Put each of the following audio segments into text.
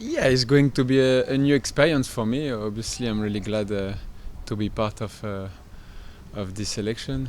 Yeah, it's going to be a new experience for me. Obviously, I'm really glad to be part of this selection.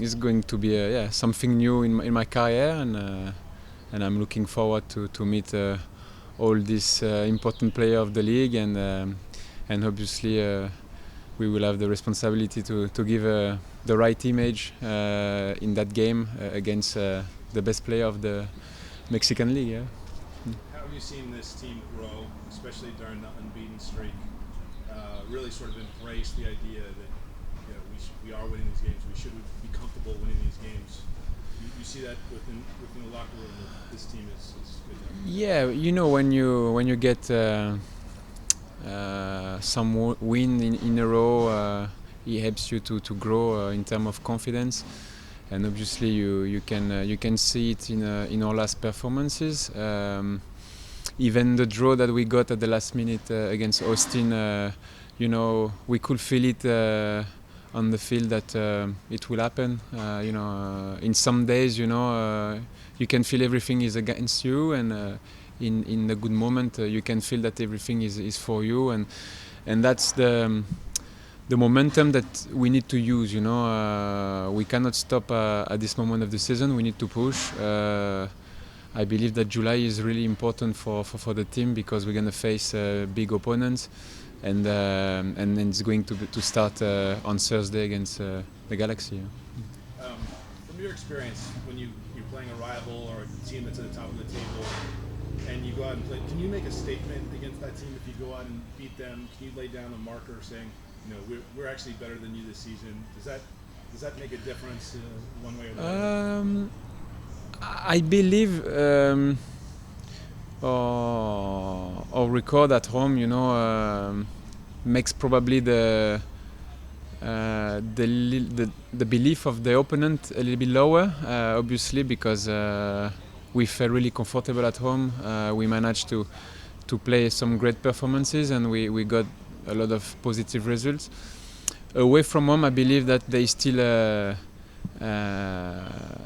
It's going to be something new in my career, and I'm looking forward to meet all these important players of the league, and obviously we will have the responsibility to give the right image in that game against the best player of the Mexican league. Yeah. How have you seen this team grow, especially during the unbeaten streak? Really sort of embrace the idea that we are winning these games. We should be comfortable winning these games. You see that within the locker room. That this team is good. Yeah, when you get some win in a row, it helps you to grow in terms of confidence, and obviously you can see it in our last performances. Even the draw that we got at the last minute against Austin, we could feel it on the field that it will happen. In some days, you can feel everything is against you, and in the good moment, you can feel that everything is for you, and that's the momentum that we need to use. We cannot stop at this moment of the season. We need to push. I believe that July is really important for the team because we're going to face big opponents, and it's going to start on Thursday against the Galaxy. From your experience, when you're playing a rival or a team that's at the top of the table, and you go out and play, can you make a statement against that team if you go out and beat them? Can you lay down a marker saying, we're actually better than you this season? Does that make a difference one way or the other? I believe our record at home, makes probably the belief of the opponent a little bit lower, obviously, because we felt really comfortable at home. We managed to play some great performances, and we got a lot of positive results. Away from home, I believe that there is still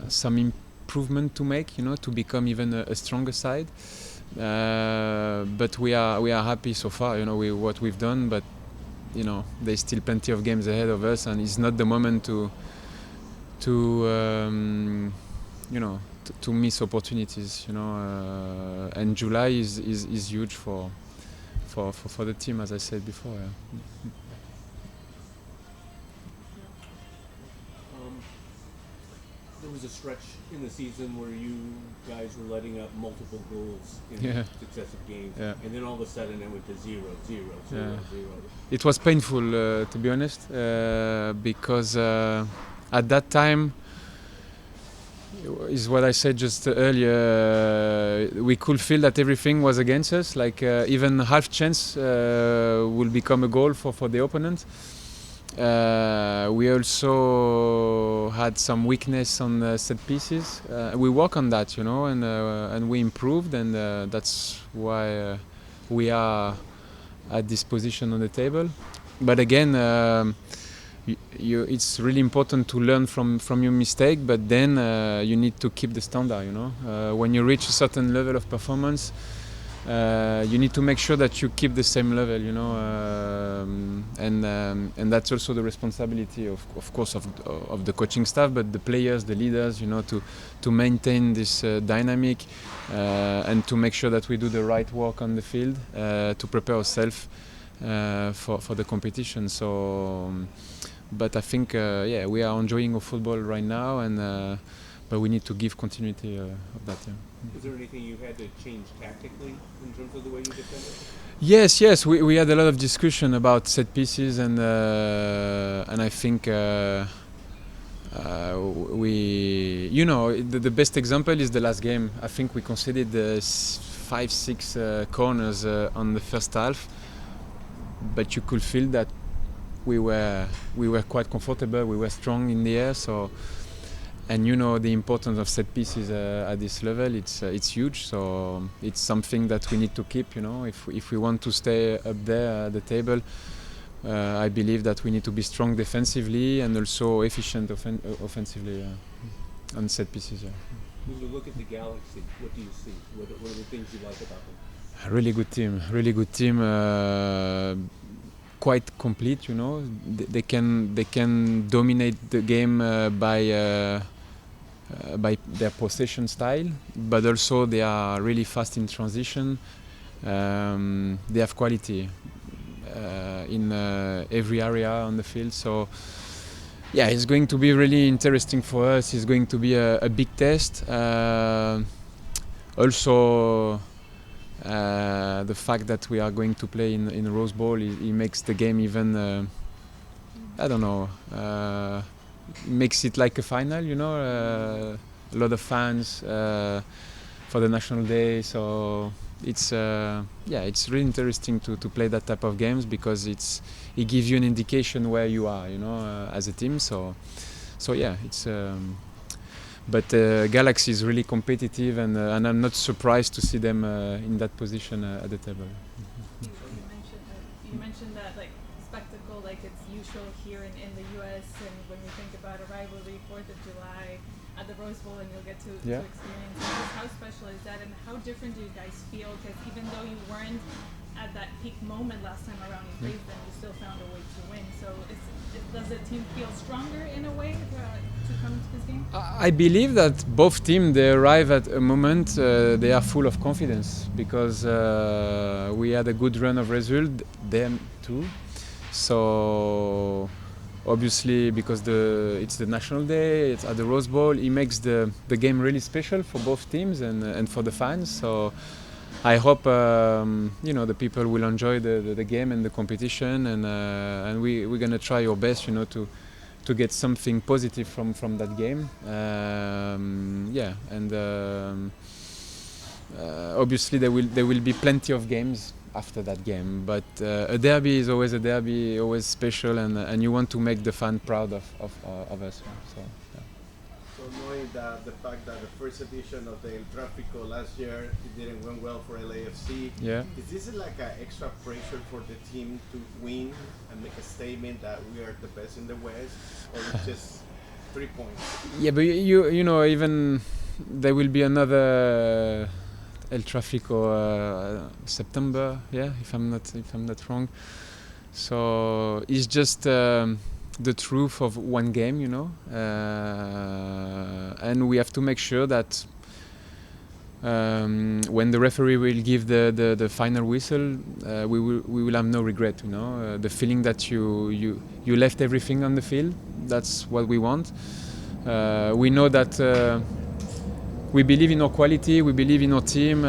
some improvement to make, to become even a stronger side. But we are happy so far, with what we've done. But there's still plenty of games ahead of us, and it's not the moment to miss opportunities. And July is huge for the team, as I said before. Yeah. There was a stretch in the season where you guys were letting up multiple goals in successive games, and then all of a sudden it went to 0-0. It was painful, to be honest, because at that time, is what I said just earlier, we could feel that everything was against us, like even half chance will become a goal for the opponent. We also had some weakness on set pieces. We work on that, and we improved, and that's why we are at this position on the table. But again, it's really important to learn from your mistake, but then you need to keep the standard. When you reach a certain level of performance, you need to make sure that you keep the same level, and that's also the responsibility of course of the coaching staff, but the players, the leaders, to maintain this dynamic and to make sure that we do the right work on the field to prepare ourselves for the competition. So, but I think we are enjoying our football right now, and but we need to give continuity of that. Yeah. Is there anything you had to change tactically in terms of the way you defended? Yes. We had a lot of discussion about set pieces, and I think we, the best example is the last game. I think we conceded 5-6 corners on the first half, but you could feel that we were quite comfortable. We were strong in the air, so. And the importance of set pieces at this level, it's huge. So it's something that we need to keep. If we want to stay up there at the table, I believe that we need to be strong defensively and also efficient offensively on set pieces. Yeah. When you look at the Galaxy, what do you see? What are the things you like about them? Really good team. Really good team. Quite complete, you know. They can dominate the game by their possession style, but also they are really fast in transition. They have quality in every area on the field. So yeah, it's going to be really interesting for us. It's going to be a big test. Also, the fact that we are going to play in Rose Bowl, it makes the game even, I don't know, makes it like a final, you know, a lot of fans for the National Day. So it's it's really interesting to play that type of games, because it gives you an indication where you are, you know, as a team. So yeah, it's. But Galaxy is really competitive, and I'm not surprised to see them in that position at the table. You mentioned that like spectacle, like it's usual here in the U.S. and when we think about a rivalry, 4th of July at the Rose Bowl, and you'll get to experience this. How special is that, and how different do you guys feel? Because even though you weren't at that peak moment last time around you faced them, you still found a way to win. So does the team feel stronger in a way to come to this game? I believe that both teams, they arrive at a moment they are full of confidence, because we had a good run of result, them too. So obviously, because it's the National Day, it's at the Rose Bowl, it makes the game really special for both teams and for the fans. So I hope the people will enjoy the game and the competition, and we're gonna try our best, you know, to get something positive from that game. Obviously there will be plenty of games after that game, but a derby is always a derby, always special, and you want to make the fan proud of us. So, yeah. So knowing that the fact that the first edition of the El Tráfico last year, it didn't went well for LAFC, is this like an extra pressure for the team to win and make a statement that we are the best in the West, or it's just 3 points? Yeah, but you know, even there will be another El Tráfico September, if I'm not wrong. So it's just the truth of one game, you know, and we have to make sure that when the referee will give the final whistle, we will have no regret, you know. The feeling that you left everything on the field, that's what we want. We know that we believe in our quality, we believe in our team,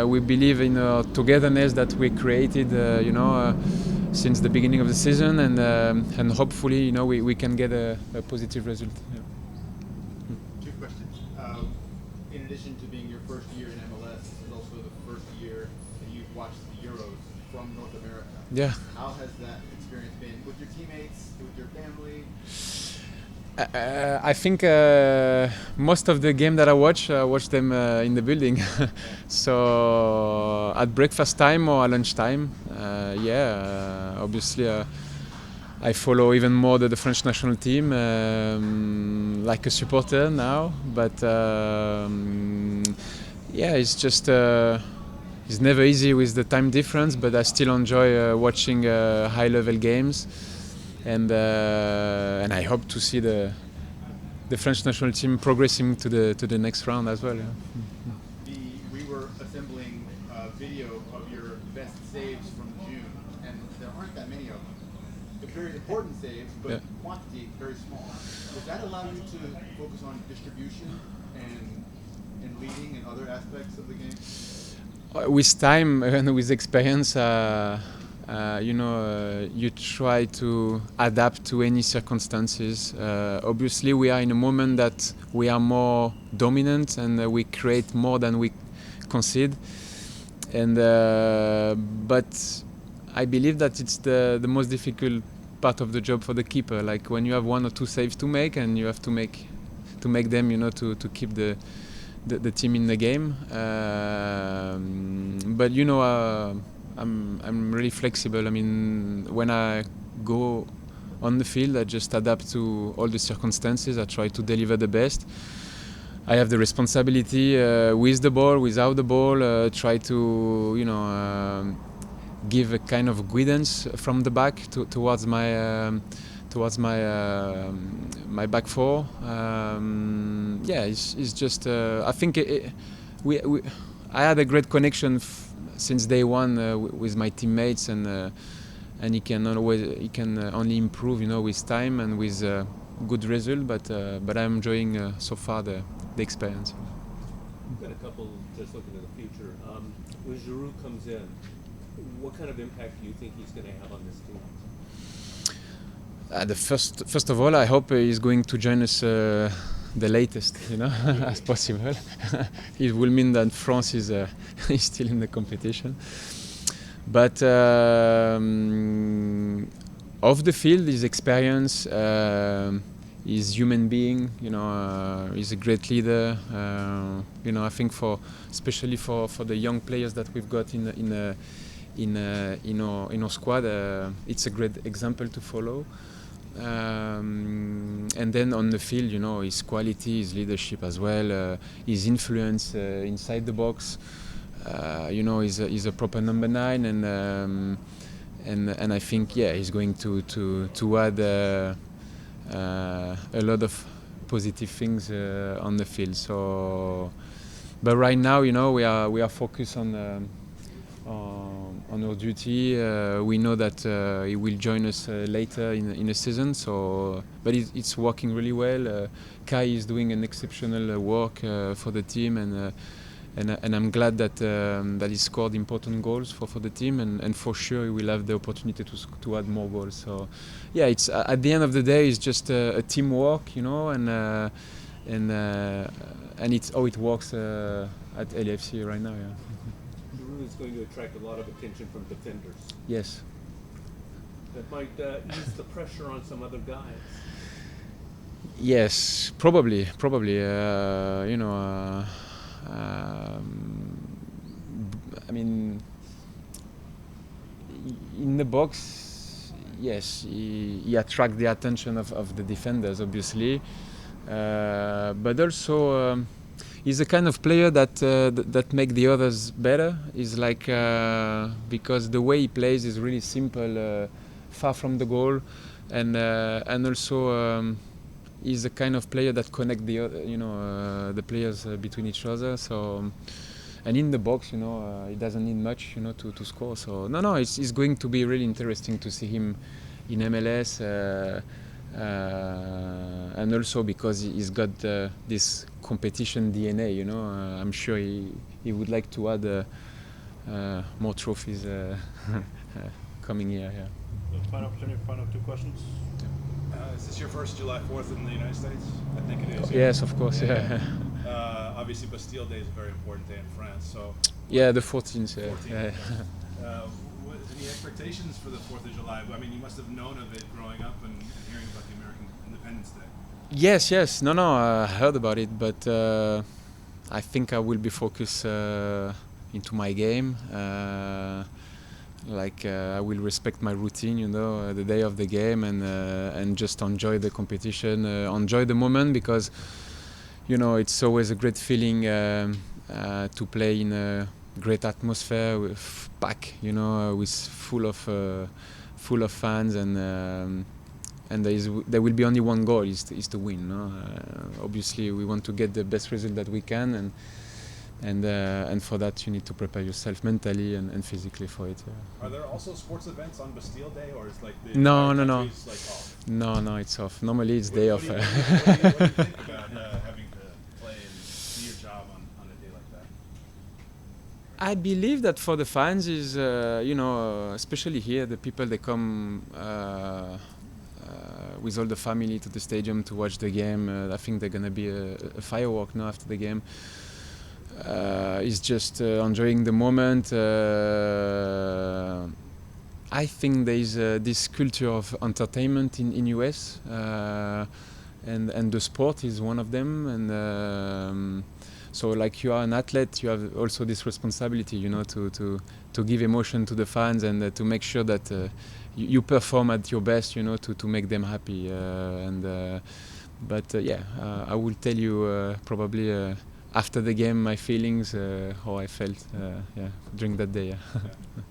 we believe in our togetherness that we created, since the beginning of the season, and hopefully, you know, we can get a positive result. Yeah. Two questions. In addition to being your first year in MLS, this is also the first year that you've watched the Euros from North America. Yeah. How has that experience been with your teammates, with your family? I think most of the game that I watch them in the building. So at breakfast time or at lunch time, obviously I follow even more the French national team, like a supporter now. But it's just it's never easy with the time difference. But I still enjoy watching high-level games. And I hope to see the French national team progressing to the next round as well. Yeah. We were assembling a video of your best saves from June, and there aren't that many of them. They're very important saves, but quantity very small. Does that allow you to focus on distribution and leading and other aspects of the game? With time and with experience, you try to adapt to any circumstances. Obviously, we are in a moment that we are more dominant and we create more than we concede. And but I believe that it's the most difficult part of the job for the keeper. Like when you have 1 or 2 saves to make, and you have to make them, you know, to keep the team in the game. But you know. I'm really flexible. I mean, when I go on the field, I just adapt to all the circumstances. I try to deliver the best. I have the responsibility with the ball, without the ball, try to give a kind of guidance from the back towards my my back four. It's just I think I had a great connection since day one with my teammates, and he can only improve, with time and with good result. But I'm enjoying so far the experience. We've got a couple just looking to the future. When Giroud comes in, what kind of impact do you think he's going to have on this team? First of all, I hope he's going to join us the latest, as possible. It will mean that France is still in the competition. But off the field, his experience, his human being, he's a great leader. I think especially for the young players that we've got in our squad, it's a great example to follow. And then on the field, his quality, his leadership as well, his influence inside the box. He's a proper number 9, and I think he's going to add a lot of positive things on the field. So, but right now, we are focused on our duty. We know that he will join us later in the season. So, but it's working really well. Kai is doing an exceptional work for the team, and I'm glad that he scored important goals for the team, and for sure he will have the opportunity to add more goals. So, it's at the end of the day, it's just a teamwork, and it's how it works at LAFC right now. Yeah. Giroud is going to attract a lot of attention from defenders. Yes. That might ease the pressure on some other guys. Yes, probably. I mean, in the box, yes, he attracts the attention of the defenders, obviously, but also he's the kind of player that make the others better. He's like because the way he plays is really simple, far from the goal, and also. He's the kind of player that connect the players between each other. So, and in the box, he doesn't need much, to score. So it's going to be really interesting to see him in MLS, and also because he's got this competition DNA. I'm sure he would like to add more trophies coming year. Yeah. The final opportunity, final 2 questions. Is this your first July 4th in the United States? I think it is. Yes, of course. Yeah. Obviously, Bastille Day is a very important day in France. So. Yeah, the 14th. 14th. Any expectations for the 4th of July? I mean, you must have known of it growing up and hearing about the American Independence Day. Yes. No, I heard about it, but I think I will be focused into my game. I will respect my routine, the day of the game, and just enjoy the competition, enjoy the moment, because it's always a great feeling to play in a great atmosphere with pack, with full of fans, and there will be only one goal, is to win. Obviously, we want to get the best result that we can, and for that you need to prepare yourself mentally and physically for it. Are there also sports events on Bastille Day, or is like the no, like off? No, it's off. Normally it's day off. What do you think about having to play and do your job on a day like that? I believe that for the fans is especially here, the people, they come with all the family to the stadium to watch the game. I think there's gonna be a firework now after the game. It's just enjoying the moment. I think there is this culture of entertainment in US, and the sport is one of them. And so, like, you are an athlete, you have also this responsibility, to give emotion to the fans, and to make sure that you perform at your best, to make them happy. But yeah, I will tell you probably after the game my feelings, how I felt during that day. Yeah.